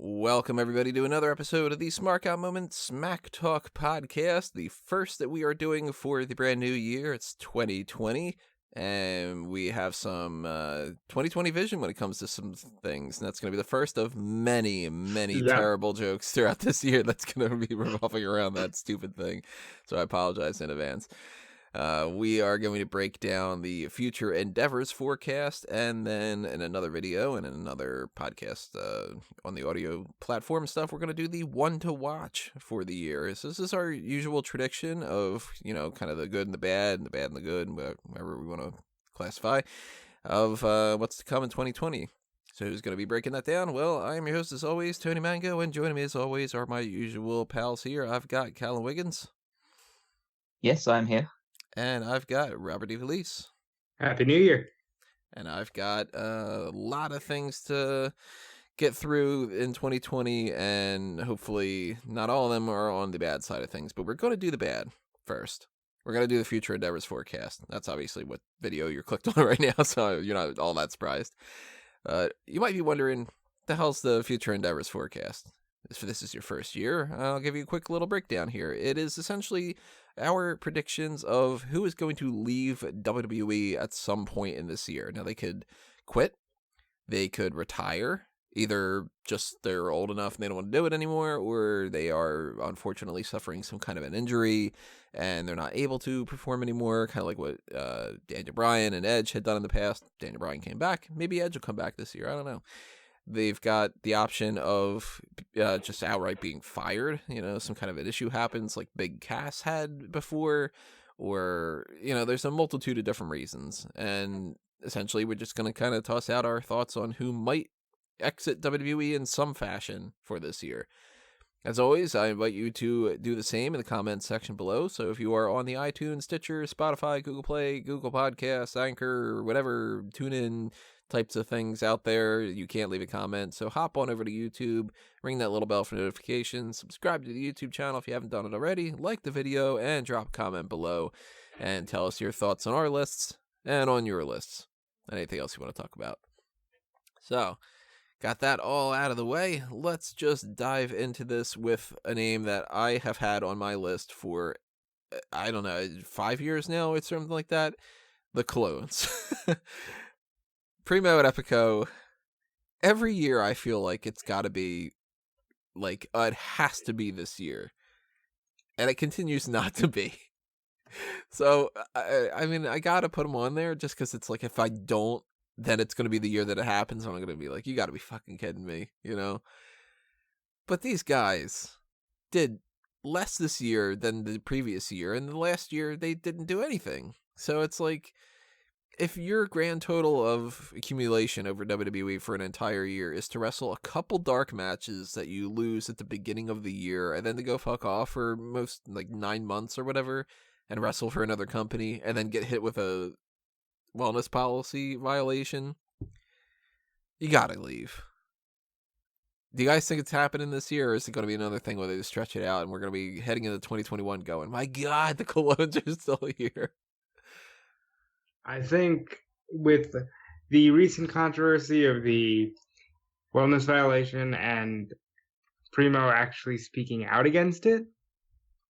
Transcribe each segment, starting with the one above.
Welcome, everybody, to another episode of the Smark Smack Talk podcast, the first that we are doing for the brand new year. It's 2020, and we have some 2020 vision when it comes to some things, and that's going to be the first of many terrible jokes throughout this year that's going to be revolving around that stupid thing, so I apologize in advance. We are going to break down the future endeavors forecast, and then in another video and in another podcast on the audio platform stuff, we're going to do the one to watch for the year. So this is our usual tradition of, kind of the good and the bad and the good, and whatever we want to classify, of what's to come in 2020. So who's going to be breaking that down? Well, I am your host as always, Tony Mango, and joining me as always are my usual pals here. I've got Callum Wiggins. Yes, I'm here. And I've got Robert DeVelise. Happy New Year. And I've got a lot of things to get through in 2020, and hopefully not all of them are on the bad side of things, but we're going to do the bad first. We're going to do the future endeavors forecast. That's obviously what video you're clicked on right now, so you're not all that surprised. You might be wondering, the hell's the future endeavors forecast? If this is your first year, I'll give you a quick little breakdown here. It is essentially our predictions of who is going to leave WWE at some point in this year. Now, they could quit, they could retire, either just they're old enough and they don't want to do it anymore, or they are unfortunately suffering some kind of an injury and they're not able to perform anymore, kind of like what Daniel Bryan and Edge had done in the past. Daniel Bryan came back. Maybe Edge will come back this year. I don't know. They've got the option of just outright being fired. Some kind of an issue happens like Big Cass had before, or, there's a multitude of different reasons. And essentially, we're just going to kind of toss out our thoughts on who might exit WWE in some fashion for this year. As always, I invite you to do the same in the comments section below. So if you are on the iTunes, Stitcher, Spotify, Google Play, Google Podcasts, Anchor, whatever, TuneIn types of things out there, you can't leave a comment. So hop on over to YouTube, ring that little bell for notifications, subscribe to the YouTube channel if you haven't done it already, like the video, and drop a comment below and tell us your thoughts on our lists and on your lists. Anything else you want to talk about. So, got that all out of the way. Let's just dive into this with a name that I have had on my list for, 5 years now or something like that. The Clones. Primo and Epico. Every year I feel like it's got to be, it has to be this year. And it continues not to be. So, I got to put them on there just because it's like, if I don't, then it's going to be the year that it happens. I'm going to be like, you got to be fucking kidding me, But these guys did less this year than the previous year, and the last year they didn't do anything. So it's like, if your grand total of accumulation over WWE for an entire year is to wrestle a couple dark matches that you lose at the beginning of the year, and then to go fuck off for 9 months or whatever, and wrestle for another company, and then get hit with a wellness policy violation, you gotta leave. Do you guys think it's happening this year, or is it going to be another thing where they just stretch it out and we're going to be heading into 2021 going, my God, the Colones are still here? I think with the recent controversy of the wellness violation and Primo actually speaking out against it,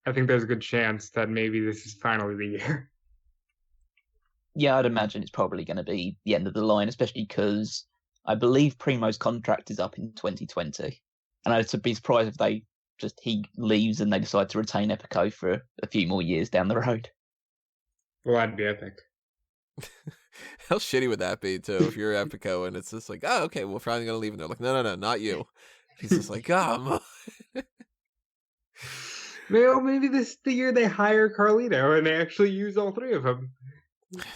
I think there's a good chance that maybe this is finally the year. Yeah, I'd imagine it's probably going to be the end of the line, especially because I believe Primo's contract is up in 2020. And I'd be surprised if he leaves and they decide to retain Epico for a few more years down the road. Well, that'd be epic. How shitty would that be, too, if you're Epico and it's just like, oh, okay, we're finally going to leave. And they're like, no, not you. He's just like, oh, Maybe this is the year they hire Carlito and they actually use all three of them.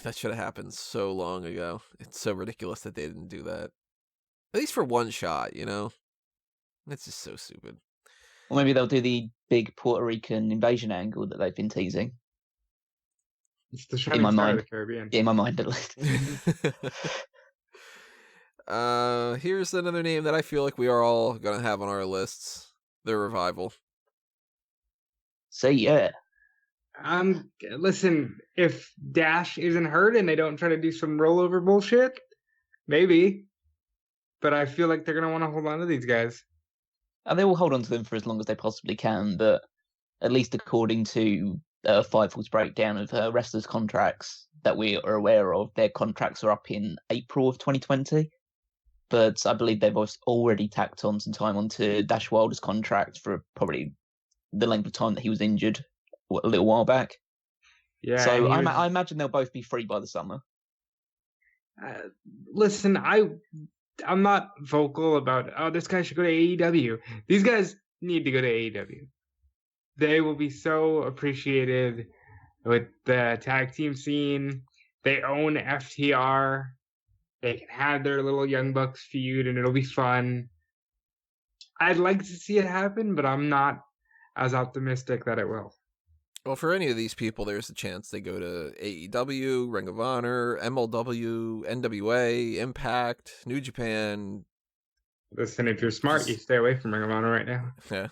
That should have happened so long ago. It's so ridiculous that they didn't do that. At least for one shot, It's just so stupid. Or maybe they'll do the big Puerto Rican invasion angle that they've been teasing. It's the shining star of the Caribbean. In my mind, at least. Here's another name that I feel like we are all going to have on our lists. The Revival. So, yeah. Listen, if Dash isn't hurt and they don't try to do some rollover bullshit, maybe. But I feel like they're going to want to hold on to these guys. And they will hold on to them for as long as they possibly can, but at least according to Fightful's breakdown of wrestlers' contracts that we are aware of, their contracts are up in April of 2020. But I believe they've already tacked on some time onto Dash Wilder's contract for probably the length of time that he was injured a little while back. Yeah. So I imagine they'll both be free by the summer. Listen, I'm not vocal about, this guy should go to AEW. These guys need to go to AEW. They will be so appreciated with the tag team scene. They own FTR. They can have their little Young Bucks feud, and it'll be fun. I'd like to see it happen, but I'm not as optimistic that it will. Well, for any of these people, there's a chance they go to AEW, Ring of Honor, MLW, NWA, Impact, New Japan. Listen, if you're smart, you stay away from Ring of Honor right now. Yeah.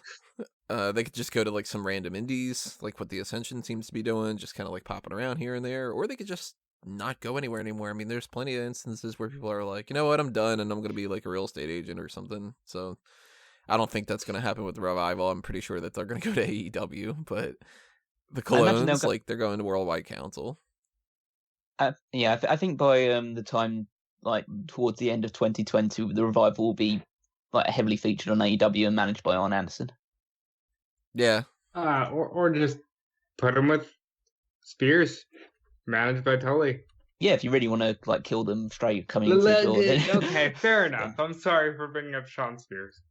They could just go to like some random indies, like what the Ascension seems to be doing, just kind of like popping around here and there, or they could just not go anywhere anymore. I mean, there's plenty of instances where people are like, you know what, I'm done, and I'm going to be like a real estate agent or something. So I don't think that's going to happen with the Revival. I'm pretty sure that they're going to go to AEW, but the Colognes, like, they're going to Worldwide Council. I think by the time, like, towards the end of 2020, the Revival will be like heavily featured on AEW and managed by Arn Anderson. Yeah. Or just put them with Spears, managed by Tully. Yeah, if you really want to like kill them straight coming into the door. Then... Okay, fair enough. I'm sorry for bringing up Sean Spears.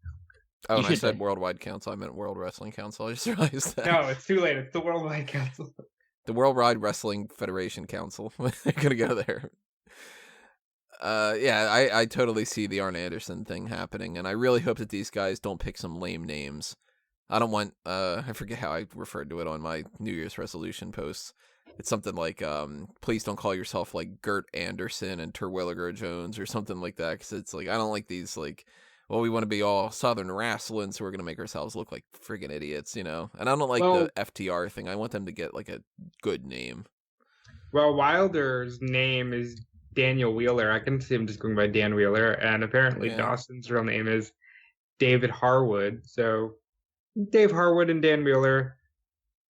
Oh, and I said Worldwide Council. I meant World Wrestling Council. I just realized that. No, it's too late. It's the Worldwide Council. The Worldwide Wrestling Federation Council. They're going to go there. Yeah, I totally see the Arn Anderson thing happening, and I really hope that these guys don't pick some lame names. I don't want, I forget how I referred to it on my New Year's resolution posts. It's something like, please don't call yourself like Gert Anderson and Terwilliger Jones or something like that, because it's like, I don't like these, like, well, we want to be all Southern wrestling, so we're going to make ourselves look like friggin' idiots, you know? And I don't like the FTR thing. I want them to get like a good name. Well, Wilder's name is Daniel Wheeler. I can see him just going by Dan Wheeler, and apparently Dawson's real name is David Harwood, so Dave Harwood and Dan Wheeler,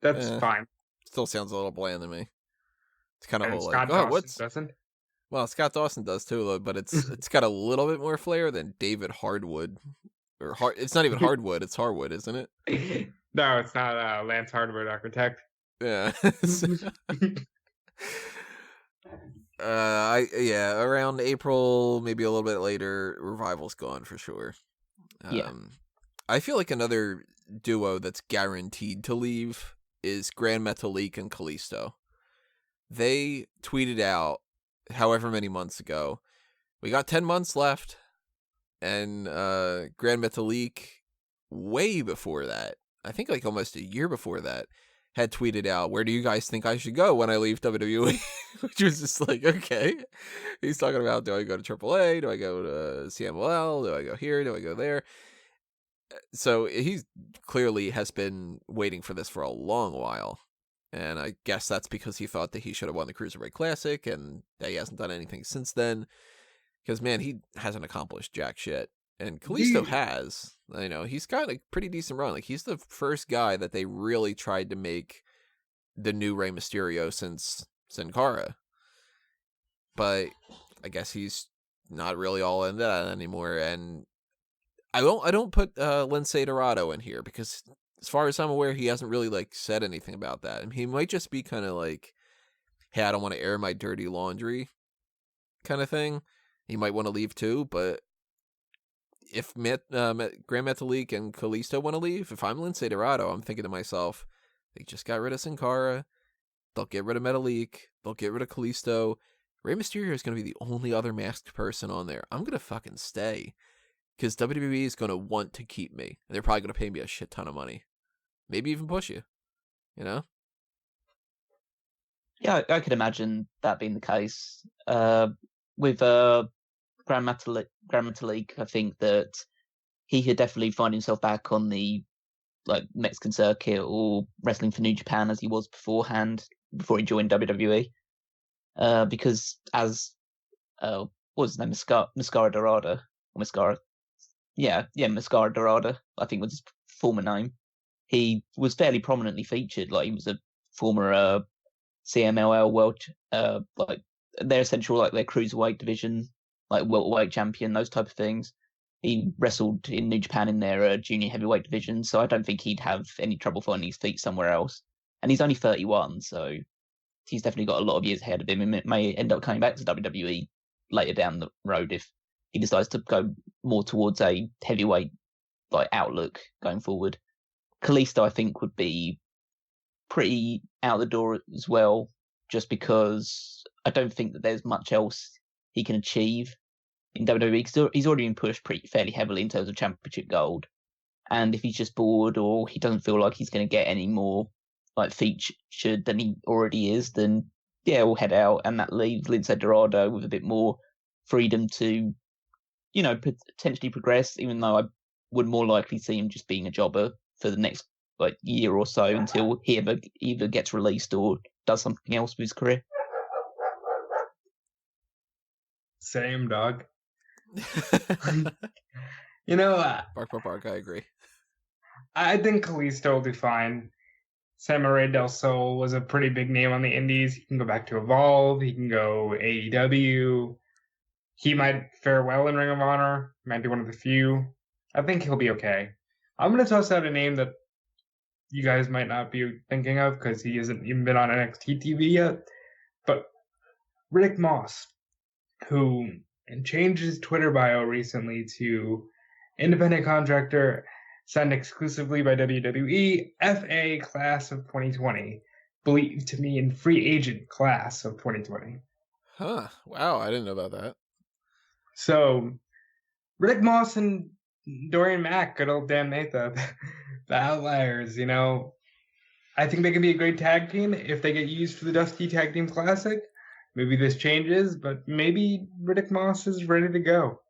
that's fine. Still sounds a little bland to me. It's kind of like, Scott Dawson doesn't? Well, Scott Dawson does too, but it's got a little bit more flair than David Hardwood. It's not even Hardwood, it's Harwood, isn't it? No, it's not Lance Hardwood, architect. Yeah. Around April, maybe a little bit later, Revival's gone for sure. I feel like another duo that's guaranteed to leave is Grand Metalik and Kalisto. They tweeted out however many months ago, we got 10 months left, and Grand Metalik way before that, I think like almost a year before that, had tweeted out, where do you guys think I should go when I leave WWE? Which was just like, okay. He's talking about, do I go to AAA? Do I go to CMLL? Do I go here? Do I go there? So he clearly has been waiting for this for a long while. And I guess that's because he thought that he should have won the Cruiserweight Classic, and that he hasn't done anything since then. Because, man, he hasn't accomplished jack shit. And Kalisto has. You know, he's got a pretty decent run. Like, he's the first guy that they really tried to make the new Rey Mysterio since Sin Cara. But I guess he's not really all in that anymore. And I don't put Lince Dorado in here because, as far as I'm aware, he hasn't really like said anything about that. And he might just be kind of like, hey, I don't want to air my dirty laundry kind of thing. He might want to leave too, but if Grand Metalik and Kalisto want to leave, if I'm Lince Dorado, I'm thinking to myself, they just got rid of Sin Cara. They'll get rid of Metalik. They'll get rid of Kalisto. Rey Mysterio is going to be the only other masked person on there. I'm going to fucking stay. Because WWE is going to want to keep me. And they're probably going to pay me a shit ton of money. Maybe even push you. You know? Yeah, I could imagine that being the case. With Grand Metalik, I think that he could definitely find himself back on the like Mexican circuit or wrestling for New Japan as he was beforehand, before he joined WWE. Because as what was his name? Mascara Dorado. Or Mascara. Mascara Dorado, I think was his former name. He was fairly prominently featured. Like, he was a former CMLL world, like their essential, like their cruiserweight division, like welterweight champion, those type of things. He wrestled in New Japan in their junior heavyweight division, so I don't think he'd have any trouble finding his feet somewhere else. And he's only 31, so he's definitely got a lot of years ahead of him. And may end up coming back to WWE later down the road if he decides to go more towards a heavyweight like outlook going forward. Kalisto, I think, would be pretty out the door as well, just because I don't think that there's much else he can achieve in WWE, because he's already been pushed fairly heavily in terms of championship gold. And if he's just bored or he doesn't feel like he's going to get any more like featured than he already is, then yeah, we'll head out, and that leaves Lince Dorado with a bit more freedom to, you know, potentially progress, even though I would more likely see him just being a jobber for the next like year or so until he either gets released or does something else with his career. Same, dog. You know, bark, I agree. I think Kalisto will do fine. Samurai Del Sol was a pretty big name on the indies. He can go back to Evolve. He can go AEW. He might fare well in Ring of Honor. Might be one of the few. I think he'll be okay. I'm going to toss out a name that you guys might not be thinking of because he hasn't even been on NXT TV yet. But Riddick Moss, who changed his Twitter bio recently to independent contractor signed exclusively by WWE, FA class of 2020, believed to mean free agent class of 2020. Huh. Wow, I didn't know about that. So, Riddick Moss and Dorian Mack, good old Dan Matha, the Outliers, you know. I think they can be a great tag team if they get used for the Dusty Tag Team Classic. Maybe this changes, but maybe Riddick Moss is ready to go.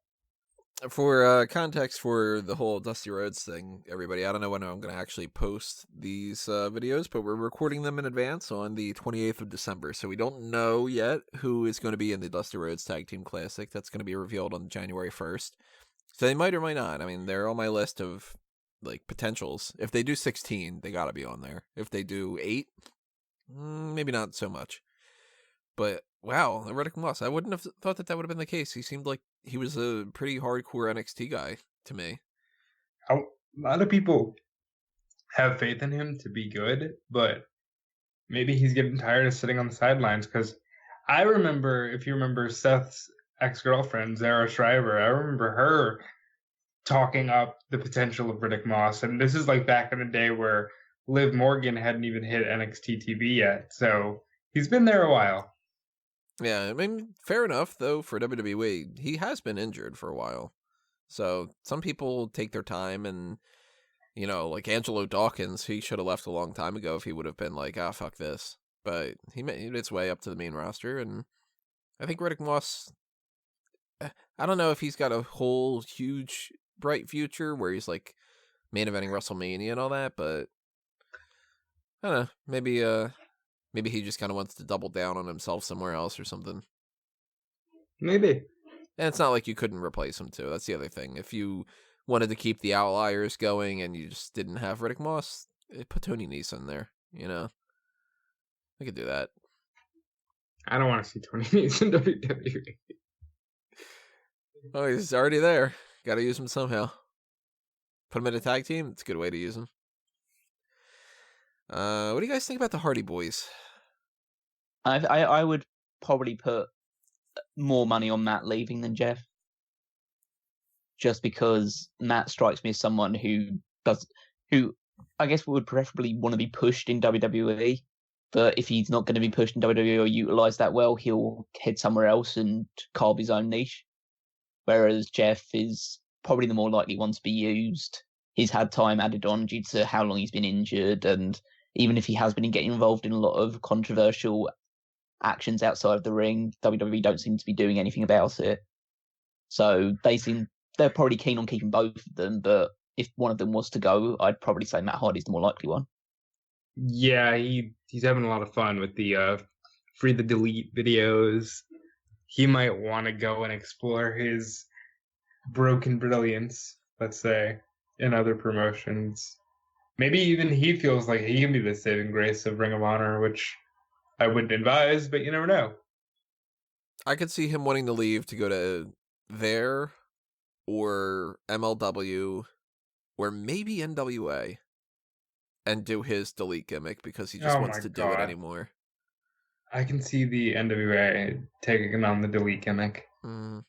For context for the whole Dusty Rhodes thing, everybody, I don't know when I'm going to actually post these videos, but we're recording them in advance on the 28th of December, so we don't know yet who is going to be in the Dusty Rhodes Tag Team Classic. That's going to be revealed on January 1st. So they might or might not. I mean, they're on my list of like potentials. If they do 16, they got to be on there. If they do 8, maybe not so much. But wow, Riddick Moss, I wouldn't have thought that would have been the case. He seemed like he was a pretty hardcore NXT guy to me. A lot of people have faith in him to be good, but maybe he's getting tired of sitting on the sidelines, because I remember, if you remember Seth's ex-girlfriend, Zara Shriver, I remember her talking up the potential of Riddick Moss, and this is like back in the day where Liv Morgan hadn't even hit NXT TV yet, so he's been there a while. Yeah, I mean, fair enough, though, for WWE. He has been injured for a while. So some people take their time and, you know, like Angelo Dawkins, he should have left a long time ago if he would have been like, fuck this. But he made his way up to the main roster, and I think Riddick Moss, I don't know if he's got a whole huge, bright future where he's like main eventing WrestleMania and all that, but I don't know, maybe he just kind of wants to double down on himself somewhere else or something. Maybe. And it's not like you couldn't replace him, too. That's the other thing. If you wanted to keep the Outliers going and you just didn't have Riddick Moss, put Tony Nese in there, you know? I could do that. I don't want to see Tony Nese in WWE. Oh, he's already there. Got to use him somehow. Put him in a tag team? It's a good way to use him. What do you guys think about the Hardy Boys? I would probably put more money on Matt leaving than Jeff, just because Matt strikes me as someone who I guess would preferably want to be pushed in WWE, but if he's not going to be pushed in WWE or utilize that well, he'll head somewhere else and carve his own niche. Whereas Jeff is probably the more likely one to be used. He's had time added on due to how long he's been injured, and even if he has been getting involved in a lot of controversial actions outside of the ring, WWE don't seem to be doing anything about it. So they're probably keen on keeping both of them, but if one of them was to go, I'd probably say Matt Hardy's the more likely one. Yeah, he's having a lot of fun with the free the delete videos. He might want to go and explore his broken brilliance. let's say, in other promotions. Maybe even he feels like he can be the saving grace of Ring of Honor, which I wouldn't advise, but you never know. I could see him wanting to leave to go to there or MLW or maybe NWA and do his delete gimmick because he just Oh wants my to do it god. anymore. I can see the NWA taking on the delete gimmick. Mm.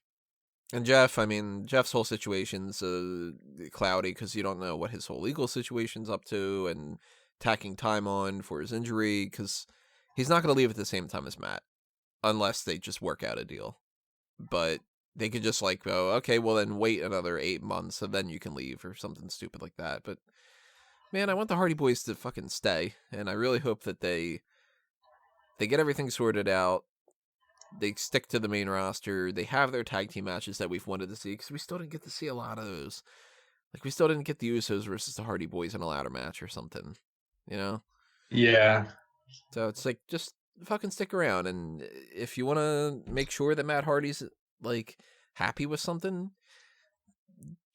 And Jeff, I mean, Jeff's whole situation's cloudy because you don't know what his whole legal situation's up to and tacking time on for his injury because he's not going to leave at the same time as Matt unless they just work out a deal. But they could just like go, okay, well then wait another 8 months and then you can leave or something stupid like that. But man, I want the Hardy Boys to fucking stay, and I really hope that they get everything sorted out. They stick to the main roster. They have their tag team matches that we've wanted to see because we still didn't get to see a lot of those. Like we still didn't get the Usos versus the Hardy Boys in a ladder match or something, you know? Yeah. So it's like just fucking stick around, and if you want to make sure that Matt Hardy's like happy with something,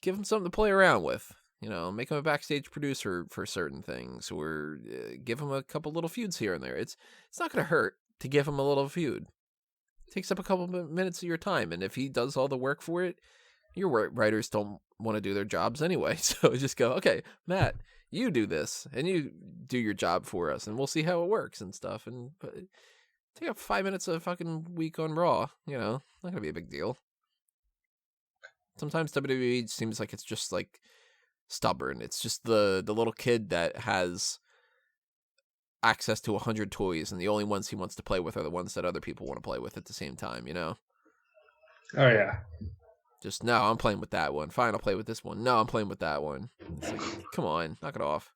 give him something to play around with. You know, make him a backstage producer for certain things, or give him a couple little feuds here and there. It's not going to hurt to give him a little feud. It takes up a couple minutes of your time, and if he does all the work for it, your writers don't want to do their jobs anyway. So just go, okay, Matt, you do this, and you do your job for us, and we'll see how it works and stuff. And take up 5 minutes of a fucking week on Raw. You know, not going to be a big deal. Sometimes WWE seems like it's just like stubborn. It's just the little kid that has access to 100 toys, and the only ones he wants to play with are the ones that other people want to play with at the same time, you know? Oh, yeah. Just, no, I'm playing with that one. Fine, I'll play with this one. No, I'm playing with that one. It's like, come on, knock it off.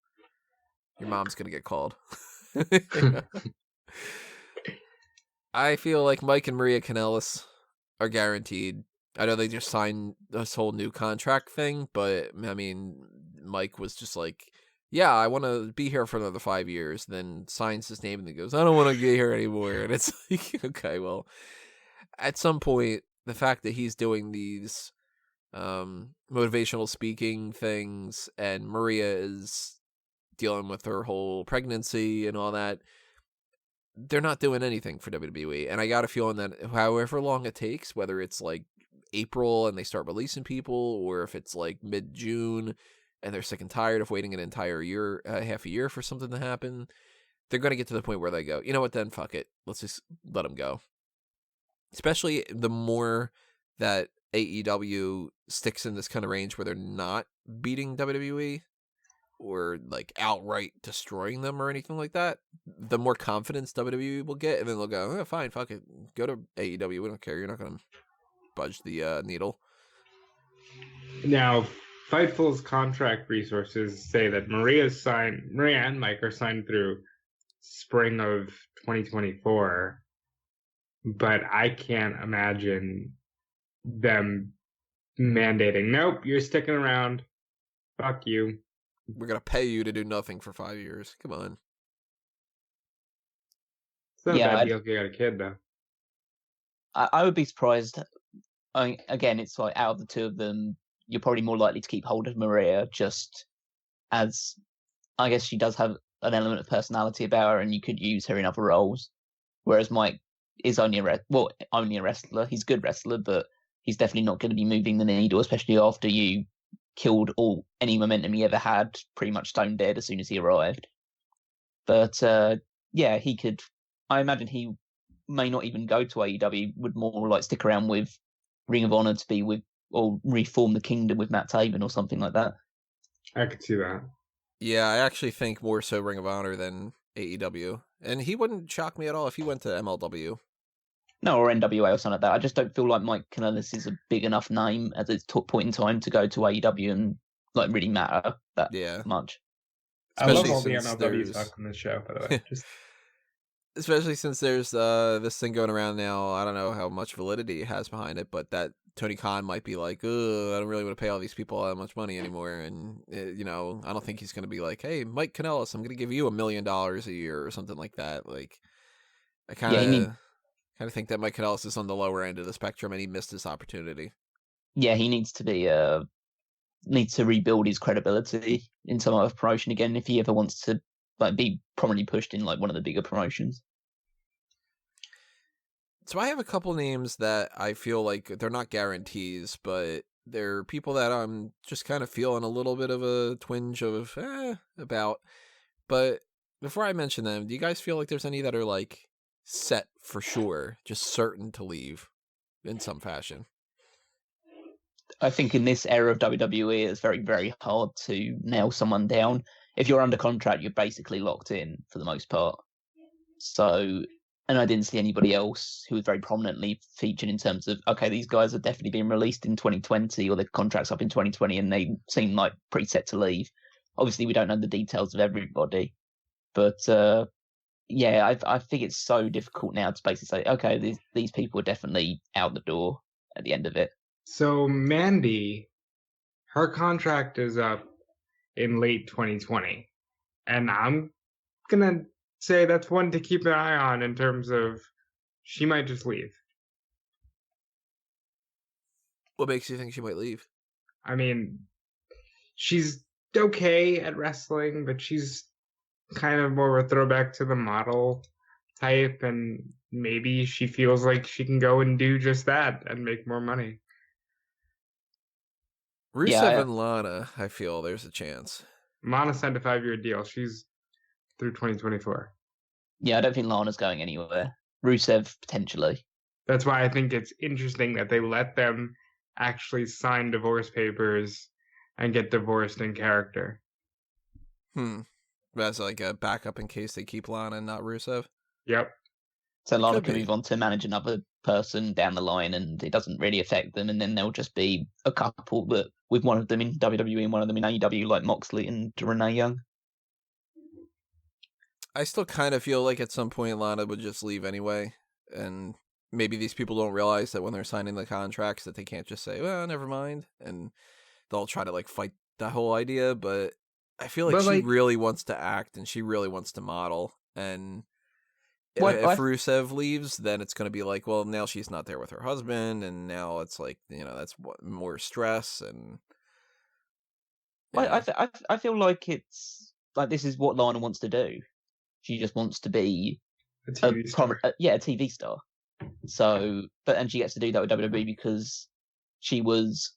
Your mom's going to get called. I feel like Mike and Maria Kanellis are guaranteed. I know they just signed this whole new contract thing, but, I mean, Mike was just like, yeah, I want to be here for another 5 years, then signs his name and then goes, I don't want to be here anymore. And it's like, okay, well, at some point, the fact that he's doing these motivational speaking things and Maria is dealing with her whole pregnancy and all that, they're not doing anything for WWE. And I got a feeling that however long it takes, whether it's like April and they start releasing people, or if it's like mid-June and they're sick and tired of waiting an entire year, half a year for something to happen, they're going to get to the point where they go, you know what, then fuck it. Let's just let them go. Especially the more that AEW sticks in this kind of range where they're not beating WWE or like outright destroying them or anything like that, the more confidence WWE will get, and then they'll go, oh, fine, fuck it. Go to AEW. We don't care. You're not going to budge the needle. Now, Fightful's contract resources say that Maria and Mike are signed through spring of 2024, but I can't imagine them mandating, nope, you're sticking around. Fuck you. We're going to pay you to do nothing for 5 years. Come on. It's not a bad deal if you got a kid, though. I would be surprised. Again, it's like out of the two of them, you're probably more likely to keep hold of Maria, just as I guess she does have an element of personality about her, and you could use her in other roles. Whereas Mike is only a wrestler. He's a good wrestler, but he's definitely not going to be moving the needle, especially after you killed any momentum he ever had, pretty much stone dead as soon as he arrived. But yeah, he could. I imagine he may not even go to AEW. Would more like stick around with Ring of Honor to be with, or reform the Kingdom with Matt Taven or something like that. I could see that. Yeah, I actually think more so Ring of Honor than AEW. And he wouldn't shock me at all if he went to MLW. No, or NWA or something like that. I just don't feel like Mike Kanellis is a big enough name at this point in time to go to AEW and like really matter that much. Especially I love all the MLW talk on this show, by the way. Especially since there's this thing going around now. I don't know how much validity it has behind it, but that Tony Khan might be like, I don't really want to pay all these people that much money anymore. And, you know, I don't think he's going to be like, hey, Mike Kanellis, I'm going to give you $1 million a year or something like that. Like, I kind of think that Mike Kanellis is on the lower end of the spectrum and he missed his opportunity. Yeah, he needs to be needs to rebuild his credibility in some other promotion again if he ever wants to be prominently pushed in one of the bigger promotions. So I have a couple names that I feel like they're not guarantees, but they're people that I'm just kind of feeling a little bit of a twinge of about. But before I mention them, do you guys feel like there's any that are set for sure, just certain to leave in some fashion? I think in this era of WWE, it's very, very hard to nail someone down. If you're under contract, you're basically locked in for the most part. So, and I didn't see anybody else who was very prominently featured in terms of, okay, these guys are definitely being released in 2020 or their contracts up in 2020 and they seem like pretty set to leave. Obviously, we don't know the details of everybody, but I think it's so difficult now to basically say, okay, these people are definitely out the door at the end of it. So Mandy, her contract is up in late 2020. And I'm going to say that's one to keep an eye on in terms of she might just leave. What makes you think she might leave? I mean, she's okay at wrestling, but she's kind of more of a throwback to the model type, and maybe she feels like she can go and do just that and make more money. Rusev and Lana, I feel there's a chance. Lana signed a 5-year deal. She's through 2024. Yeah, I don't think Lana's going anywhere. Rusev, potentially. That's why I think it's interesting that they let them actually sign divorce papers and get divorced in character. That's like a backup in case they keep Lana and not Rusev? Yep. So Lana can move on to manage another person down the line and it doesn't really affect them, and then they'll just be a couple, but with one of them in WWE and one of them in AEW, like Moxley and Renee Young. I still kind of feel like at some point Lana would just leave anyway, and maybe these people don't realize that when they're signing the contracts that they can't just say, well, never mind, and they'll try to fight that whole idea, but I feel like she really wants to act and she really wants to model, and if Rusev leaves, then it's going to be like, well, now she's not there with her husband, and now it's that's more stress, and I feel like it's like this is what Lana wants to do. She just wants to be a TV star. A TV star. So, and she gets to do that with WWE because she was,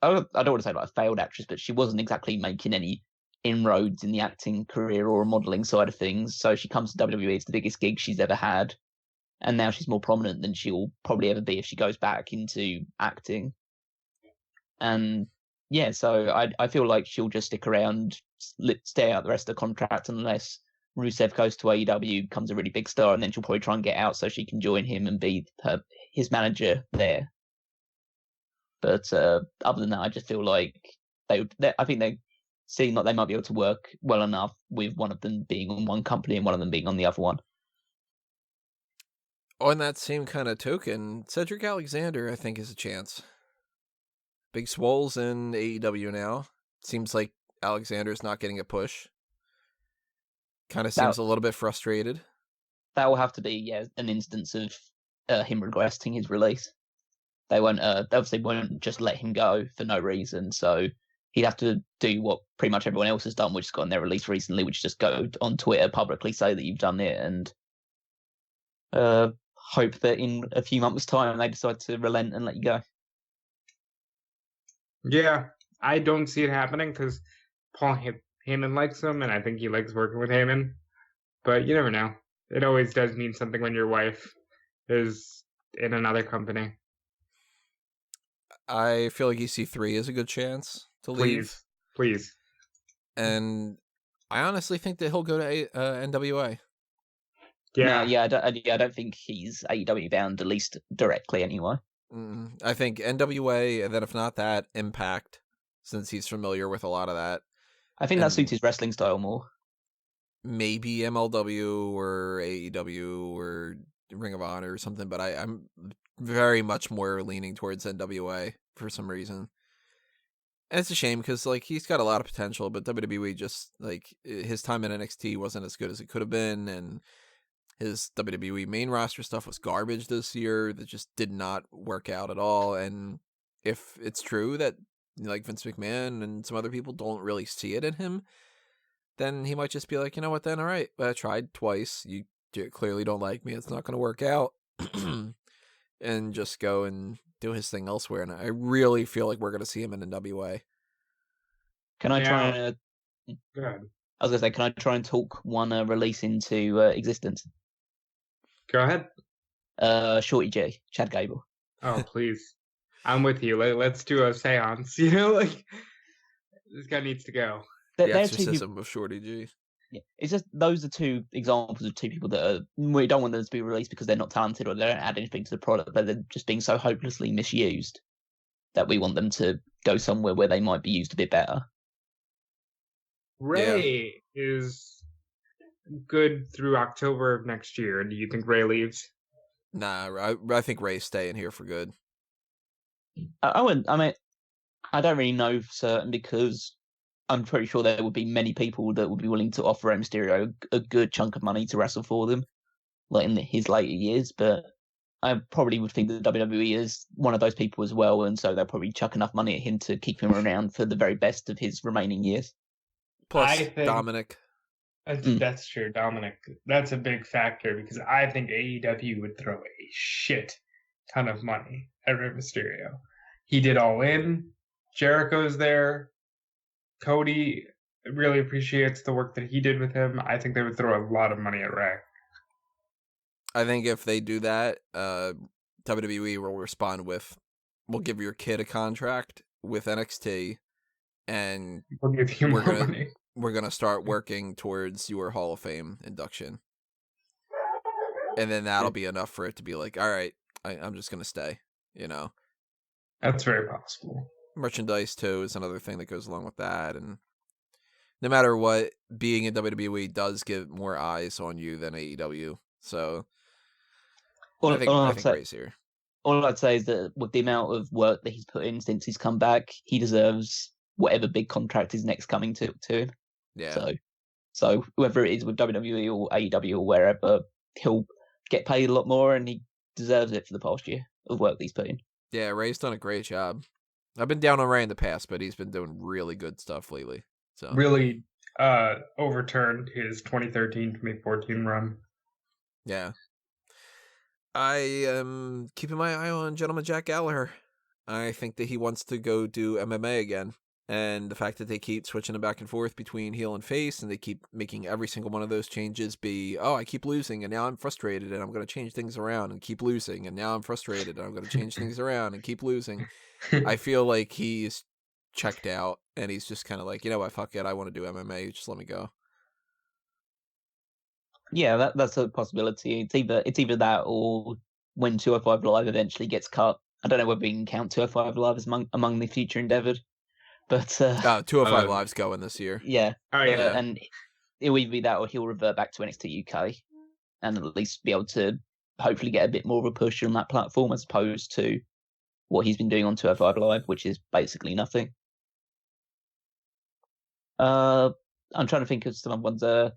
I don't want to say a failed actress, but she wasn't exactly making any inroads in the acting career or modeling side of things. So she comes to WWE, it's the biggest gig she's ever had. And now she's more prominent than she'll probably ever be if she goes back into acting. And yeah, so I feel like she'll just stick around, stay out the rest of the contract unless Rusev goes to AEW, becomes a really big star, and then she'll probably try and get out so she can join him and be his manager there. But other than that, I just feel like I think they seem like they might be able to work well enough with one of them being on one company and one of them being on the other one. On that same kind of token, Cedric Alexander, I think, is a chance. Big Swole's in AEW now. Seems like Alexander's not getting a push. Kind of seems a little bit frustrated. That will have to be an instance of him requesting his release. They won't obviously won't just let him go for no reason. So he'd have to do what pretty much everyone else has done, which has gotten their release recently, which is just go on Twitter publicly say that you've done it and hope that in a few months' time they decide to relent and let you go. Yeah, I don't see it happening because Paul Heyman likes him, and I think he likes working with Heyman. But you never know. It always does mean something when your wife is in another company. I feel like EC3 is a good chance to leave. Please. And I honestly think that he'll go to NWA. Yeah. I don't think he's AEW bound, at least directly anyway. I think NWA, and then if not that, Impact, since he's familiar with a lot of that. I think that suits his wrestling style more. Maybe MLW or AEW or Ring of Honor or something, but I'm very much more leaning towards NWA for some reason. And it's a shame because he's got a lot of potential, but WWE just his time in NXT wasn't as good as it could have been, and his WWE main roster stuff was garbage this year. That just did not work out at all. And if it's true that like Vince McMahon and some other people don't really see it in him, then he might just be like, you know what, then, all right, I tried twice. You clearly don't like me. It's not going to work out. And just go and do his thing elsewhere. And I really feel like we're going to see him in NWA. Can I try and... Go ahead. I was going to say, can I try and talk one release into existence? Go ahead. Shorty G, Chad Gable. Oh, please. I'm with you. Let's do a seance. You know, like, this guy needs to go. The exorcism of Shorty G. Yeah. It's just, those are two examples of two people that we don't want them to be released because they're not talented or they don't add anything to the product, but they're just being so hopelessly misused that we want them to go somewhere where they might be used a bit better. Ray is good through October of next year. Do you think Ray leaves? Nah, I think Ray's staying here for good. I mean, I don't really know for certain because I'm pretty sure there would be many people that would be willing to offer Rey Mysterio a good chunk of money to wrestle for them, like in his later years. But I probably would think that WWE is one of those people as well, and so they'll probably chuck enough money at him to keep him around for the very best of his remaining years. Plus, Dominic. That's true, Dominic. That's a big factor because I think AEW would throw a shit ton of money at Rey Mysterio. He did All In. Jericho's there. Cody really appreciates the work that he did with him. I think they would throw a lot of money at Ray. I think if they do that, WWE will respond with, we'll give your kid a contract with NXT, and we'll give you more money. We're going to start working towards your Hall of Fame induction. And then that'll be enough for it to be like, all right, I'm just going to stay, you know? That's very possible. Merchandise, too, is another thing that goes along with that. And no matter what, being in WWE does get more eyes on you than AEW. So I think Ray's here. All I'd say is that with the amount of work that he's put in since he's come back, he deserves whatever big contract is next coming to him. Yeah. So whoever it is with WWE or AEW or wherever, he'll get paid a lot more, and he deserves it for the past year of work that he's put in. Yeah, Ray's done a great job. I've been down on Ray in the past, but he's been doing really good stuff lately. So really overturned his 2013-2014 run. Yeah. I am keeping my eye on Gentleman Jack Gallagher. I think that he wants to go do MMA again. And the fact that they keep switching him back and forth between heel and face, and they keep making every single one of those changes be, oh, I keep losing, and now I'm frustrated, and I'm going to change things around and keep losing, and now I'm frustrated, and I'm going to change things around and keep losing. I feel like he's checked out, and he's just kind of like, you know what, fuck it, I want to do MMA, just let me go. Yeah, that's a possibility. It's either that or when 205 Live eventually gets cut. I don't know whether we can count 205 Live as among the future endeavored. But 205 Live's going this year. Yeah. Oh yeah. And it'll either be that or he'll revert back to NXT UK and at least be able to hopefully get a bit more of a push on that platform as opposed to what he's been doing on 205 Live, which is basically nothing. I'm trying to think of some ones. Do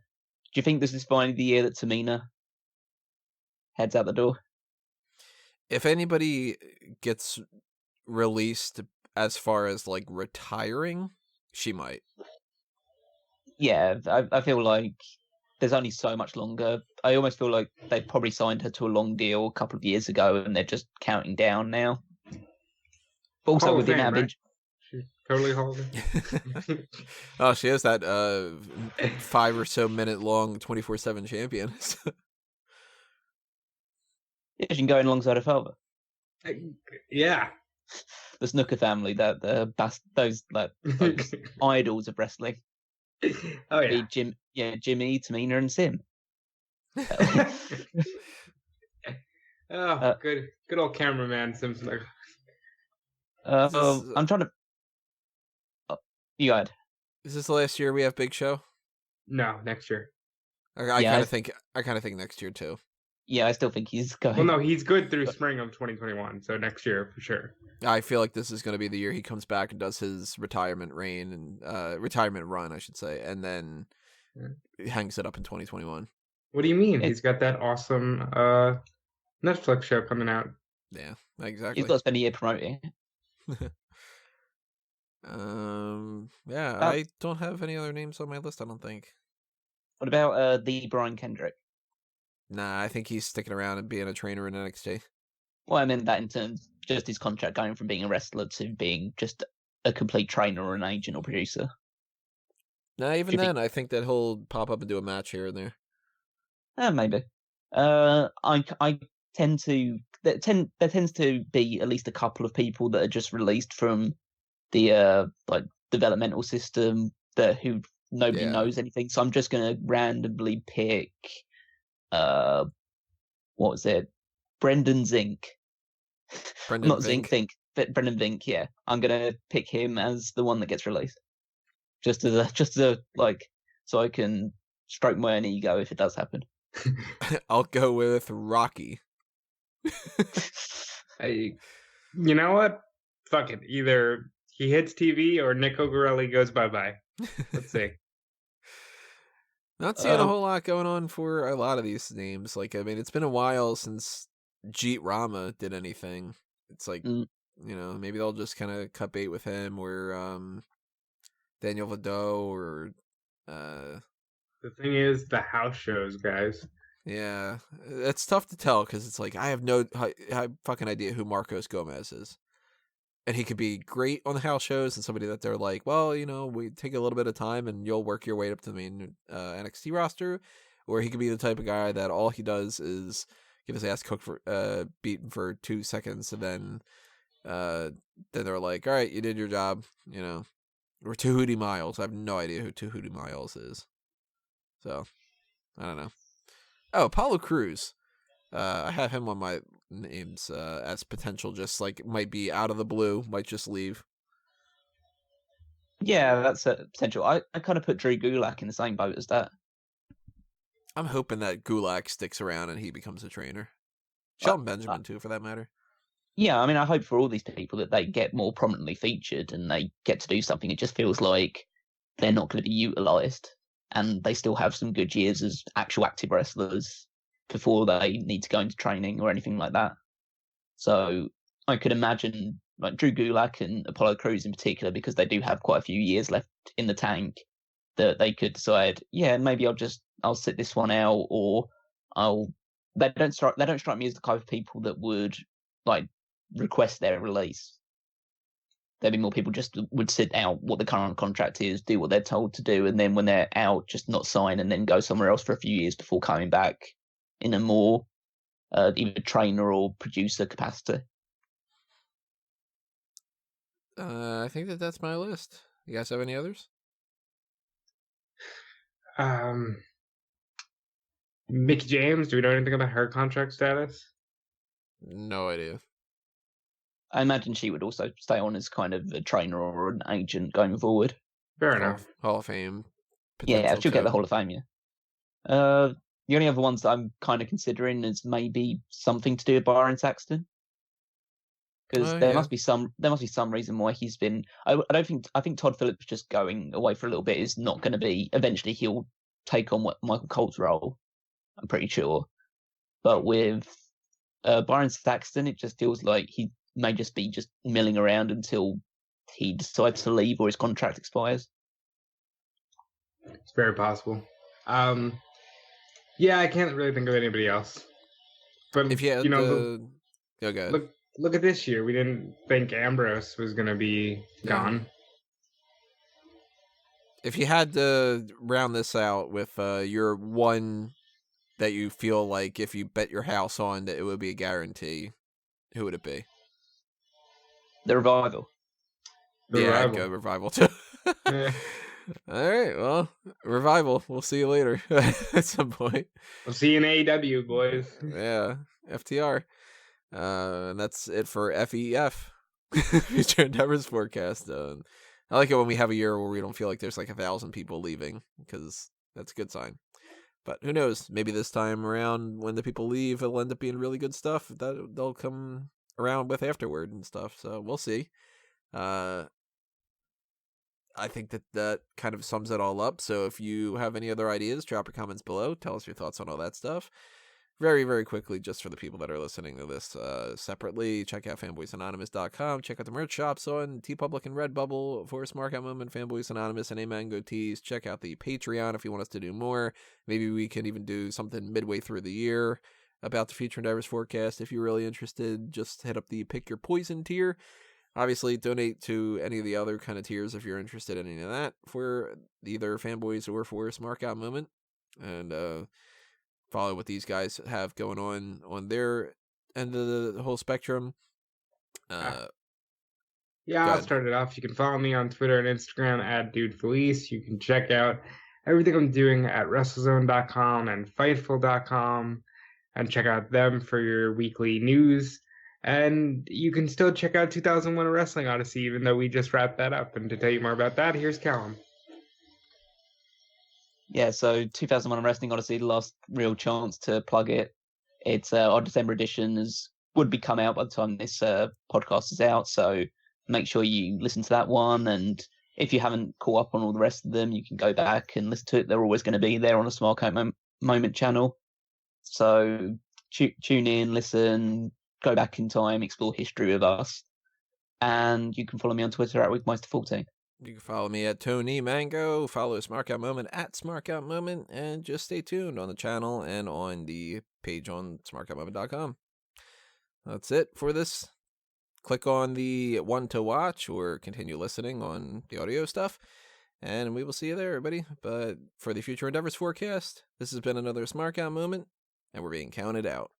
you think this is finally the year that Tamina heads out the door? If anybody gets released as far as like retiring, she might. Yeah, I feel like there's only so much longer. I almost feel like they probably signed her to a long deal a couple of years ago and they're just counting down now. But also with the amount of she's totally Hall of Fame. Oh, she is that 5 or so minute long 24/7 champion. Yeah, she can go in alongside her father. Yeah. The Snooker family, those idols of wrestling. Oh yeah. Jimmy, Tamina, and Sim. Good old cameraman Simpson. I'm trying to. You go ahead. Is this the last year we have Big Show? No, next year. I kind of think next year too. Yeah, I still think he's going. Well, no, he's good through spring of 2021, so next year for sure. I feel like this is going to be the year he comes back and does his retirement reign and retirement run, I should say, and then hangs it up in 2021. What do you mean? He's got that awesome Netflix show coming out. Yeah, exactly. He's got to spend a year promoting. Yeah, Uh, I don't have any other names on my list, I don't think. What about the Brian Kendrick? Nah, I think he's sticking around and being a trainer in NXT. Well, I meant that in terms just his contract going from being a wrestler to being just a complete trainer or an agent or producer. Nah, even Should be then, I think that he'll pop up and do a match here and there. maybe. I tend to there tends to be at least a couple of people that are just released from the like developmental system who nobody Yeah. knows anything. So I'm just gonna randomly pick uh what was it? Brendan Zink. Brendan Not Vink. Zink, but Brendan Vink, yeah. I'm gonna pick him as the one that gets released. Just as a like so I can stroke my own ego if it does happen. I'll go with Rocky. You know what? Fuck it. Either he hits TV or Nico Gorelli goes bye-bye. Let's see. Not seeing a whole lot going on for a lot of these names. Like, I mean, it's been a while since Jeet Rama did anything. It's like, you know, maybe they'll just kind of cut bait with him, or Daniel Vado, or The thing is, the house shows, guys. yeah, it's tough to tell because it's like I have fucking idea who Markos Gomez is. And he could be great on the house shows and somebody that they're like, well, you know, we take a little bit of time and you'll work your way up to the main NXT roster. Or he could be the type of guy that all he does is get his ass cooked for beaten for 2 seconds, and then they're like, all right, you did your job, you know. Or Tahuti Miles. I have no idea who Tahuti Miles is. So, I don't know. Oh, Apollo Crews. I have him on my names as potential, just like might be out of the blue, might just leave. Yeah, that's a potential. I kind of put Drew Gulak in the same boat as that. I'm hoping that Gulak sticks around and he becomes a trainer. Shelton Benjamin, too, for that matter. Yeah, I mean, I hope for all these people that they get more prominently featured and they get to do something. It just feels like they're not going to be utilized and they still have some good years as actual active wrestlers before they need to go into training or anything like that. So I could imagine like Drew Gulak and Apollo Crews in particular, because they do have quite a few years left in the tank, that they could decide, yeah, maybe I'll sit this one out, or they don't strike me as the kind of people that would like request their release. There'd be more people just would sit out what the current contract is, do what they're told to do, and then when they're out, just not sign and then go somewhere else for a few years before coming back in a more either trainer or producer capacity. I think that's my list. You guys have any others? Mickey James, do we know anything about her contract status? No idea. I imagine she would also stay on as kind of a trainer or an agent going forward. Fair enough. Hall of Fame. Yeah, she'll get the too. Hall of Fame, yeah. The only other ones that I'm kind of considering is maybe something to do with Byron Saxton. Because there must be some reason why he's been. I think Todd Phillips just going away for a little bit is not going to be. Eventually, he'll take on what Michael Colt's role. I'm pretty sure, but with Byron Saxton, it just feels like he may just be just milling around until he decides to leave or his contract expires. It's very possible. Yeah, I can't really think of anybody else. But if you had look at this year. We didn't think Ambrose was going to be gone. If you had to round this out with your one that you feel like if you bet your house on that it would be a guarantee, who would it be? The Revival. I'd go Revival too. Yeah. All right, well, Revival. We'll see you later at some point. We'll see you in AEW, boys. Yeah, FTR. And that's it for FEF. Future Endeavors Forecast. I like it when we have a year where we don't feel like there's like 1,000 people leaving, because that's a good sign. But who knows? Maybe this time around, when the people leave, it'll end up being really good stuff that they'll come around with afterward and stuff. So we'll see. I think that kind of sums it all up. So if you have any other ideas, drop your comments below. Tell us your thoughts on all that stuff. very, very quickly, just for the people that are listening to this separately, check out fanboysanonymous.com. Check out the merch shops on TeePublic and Redbubble for Smark Out Moment, Fanboys Anonymous, and Amango Tees. Check out the Patreon if you want us to do more. Maybe we can even do something midway through the year about the Future Endeavors forecast. If you're really interested, just hit up the Pick Your Poison tier. Obviously, donate to any of the other kind of tiers if you're interested in any of that for either Fanboys or for Smark Out Moment. And follow what these guys have going on their end of the whole spectrum. I'll start it off. You can follow me on Twitter and Instagram at DudeFelice. You can check out everything I'm doing at WrestleZone.com and Fightful.com and check out them for your weekly news. And you can still check out 2001 A Wrestling Odyssey, even though we just wrapped that up. And to tell you more about that, here's Callum. Yeah, so 2001 Wrestling Odyssey, the last real chance to plug it. It's our December edition would be come out by the time this podcast is out, so make sure you listen to that one. And if you haven't caught up on all the rest of them, you can go back and listen to it. They're always going to be there on the Smark Out Moment channel. So tune in, listen, go back in time, explore history with us. And you can follow me on Twitter at Weekmeister14. You can follow me at Tony Mango, follow Smark Out Moment at Smark Out Moment, and just stay tuned on the channel and on the page on smarkoutmoment.com. That's it for this. Click on the one to watch or continue listening on the audio stuff, and we will see you there, everybody. But for the Future Endeavors forecast, this has been another Smark Out Moment, and we're being counted out.